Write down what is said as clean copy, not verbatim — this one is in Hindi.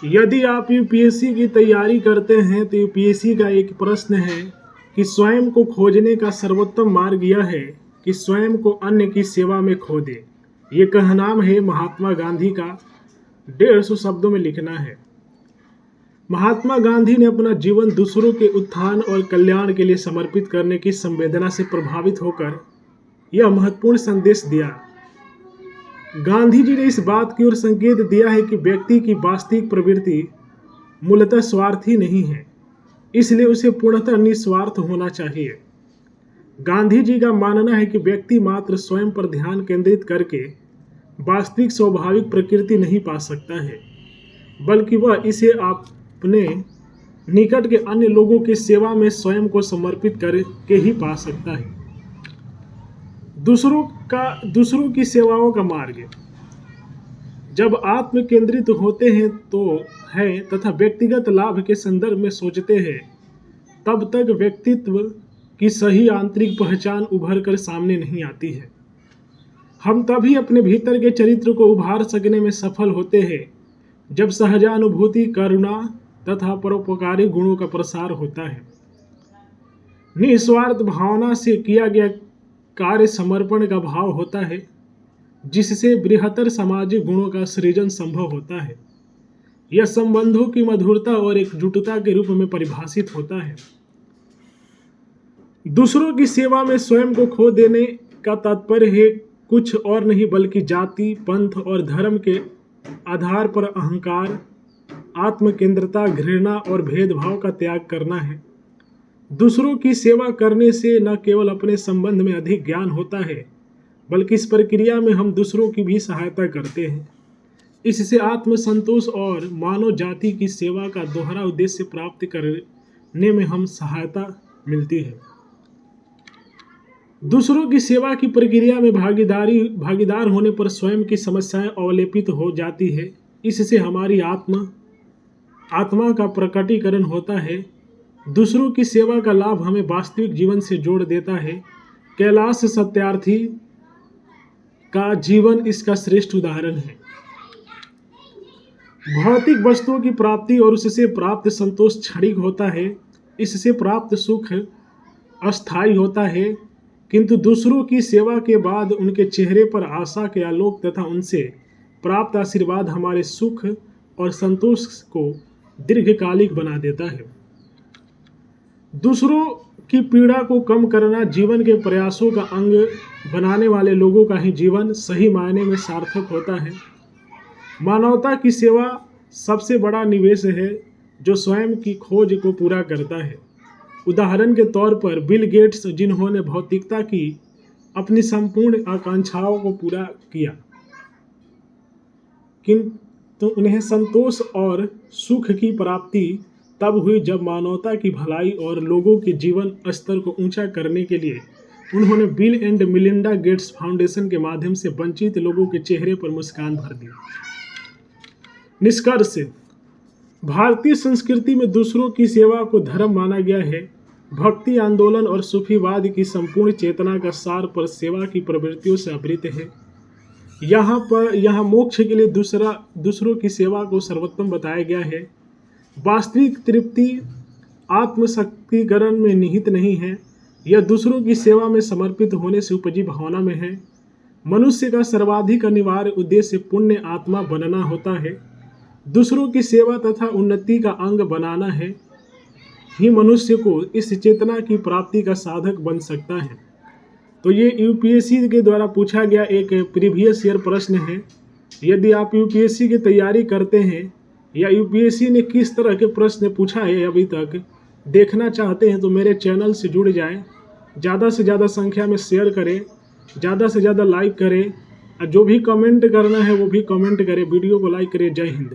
यदि आप यूपीएससी की तैयारी करते हैं तो यूपीएससी का एक प्रश्न है कि स्वयं को खोजने का सर्वोत्तम मार्ग यह है कि स्वयं को अन्य की सेवा में खो दे। ये कहनाम है महात्मा गांधी का। 150 शब्दों में लिखना है। महात्मा गांधी ने अपना जीवन दूसरों के उत्थान और कल्याण के लिए समर्पित करने की संवेदना से प्रभावित होकर यह महत्वपूर्ण संदेश दिया। गांधी जी ने इस बात की ओर संकेत दिया है कि व्यक्ति की वास्तविक प्रवृत्ति मूलतः स्वार्थी नहीं है, इसलिए उसे पूर्णतः निस्वार्थ होना चाहिए। गांधी जी का मानना है कि व्यक्ति मात्र स्वयं पर ध्यान केंद्रित करके वास्तविक स्वाभाविक प्रकृति नहीं पा सकता है, बल्कि वह इसे अपने निकट के अन्य लोगों की सेवा में स्वयं को समर्पित करके ही पा सकता है। दूसरों की सेवाओं का मार्ग। जब आत्म केंद्रित होते हैं तथा व्यक्तिगत लाभ के संदर्भ में सोचते हैं, तब तक व्यक्तित्व की सही आंतरिक पहचान उभर कर सामने नहीं आती है। हम तभी अपने भीतर के चरित्र को उभार सकने में सफल होते हैं जब सहजानुभूति, करुणा तथा परोपकारी गुणों का प्रसार होता है। निस्वार्थ भावना से किया गया कार्य समर्पण का भाव होता है, जिससे बृहत्तर सामाजिक गुणों का सृजन संभव होता है। यह संबंधों की मधुरता और एकजुटता के रूप में परिभाषित होता है। दूसरों की सेवा में स्वयं को खो देने का तात्पर्य है कुछ और नहीं बल्कि जाति, पंथ और धर्म के आधार पर अहंकार, आत्मकेंद्रता, घृणा और भेदभाव का त्याग करना है। दूसरों की सेवा करने से न केवल अपने संबंध में अधिक ज्ञान होता है, बल्कि इस प्रक्रिया में हम दूसरों की भी सहायता करते हैं। इससे आत्मसंतोष और मानव जाति की सेवा का दोहरा उद्देश्य प्राप्त करने में हम सहायता मिलती है। दूसरों की सेवा की प्रक्रिया में भागीदार होने पर स्वयं की समस्याएं अवलेपित हो जाती है। इससे हमारी आत्मा का प्रकटीकरण होता है। दूसरों की सेवा का लाभ हमें वास्तविक जीवन से जोड़ देता है। कैलाश सत्यार्थी का जीवन इसका श्रेष्ठ उदाहरण है। भौतिक वस्तुओं की प्राप्ति और उससे प्राप्त संतोष क्षणिक होता है। इससे प्राप्त सुख अस्थायी होता है, किंतु दूसरों की सेवा के बाद उनके चेहरे पर आशा के आलोक तथा उनसे प्राप्त आशीर्वाद हमारे सुख और संतोष को दीर्घकालिक बना देता है। दूसरों की पीड़ा को कम करना जीवन के प्रयासों का अंग बनाने वाले लोगों का ही जीवन सही मायने में सार्थक होता है। मानवता की सेवा सबसे बड़ा निवेश है जो स्वयं की खोज को पूरा करता है। उदाहरण के तौर पर बिल गेट्स, जिन्होंने भौतिकता की अपनी संपूर्ण आकांक्षाओं को पूरा किया, किंतु उन्हें संतोष और सुख की प्राप्ति तब हुई जब मानवता की भलाई और लोगों के जीवन स्तर को ऊंचा करने के लिए उन्होंने bill and Melinda Gates foundation के माध्यम से वंचित लोगों के चेहरे पर मुस्कान भर दी। निष्कर्ष। भारतीय संस्कृति में दूसरों की सेवा को धर्म माना गया है। भक्ति आंदोलन और सूफीवाद की संपूर्ण चेतना का सार पर सेवा की प्रवृत्तियों से आवृत है। यहाँ मोक्ष के लिए दूसरों की सेवा को सर्वोत्तम बताया गया है। वास्तविक तृप्ति आत्मशक्तिकरण में निहित नहीं है, यह दूसरों की सेवा में समर्पित होने से उपजी भावना में है। मनुष्य का सर्वाधिक अनिवार्य उद्देश्य पुण्य आत्मा बनना होता है। दूसरों की सेवा तथा उन्नति का अंग बनाना है ही मनुष्य को इस चेतना की प्राप्ति का साधक बन सकता है। तो ये यूपीएससी के द्वारा पूछा गया एक प्रीवियस ईयर प्रश्न है। यदि आप यूपीएससी की तैयारी करते हैं या यूपीएससी ने किस तरह के प्रश्न पूछा है अभी तक देखना चाहते हैं तो मेरे चैनल से जुड़ जाएं। ज़्यादा से ज़्यादा संख्या में शेयर करें, ज़्यादा से ज़्यादा लाइक करें और जो भी कमेंट करना है वो भी कमेंट करें। वीडियो को लाइक करें। जय हिंद।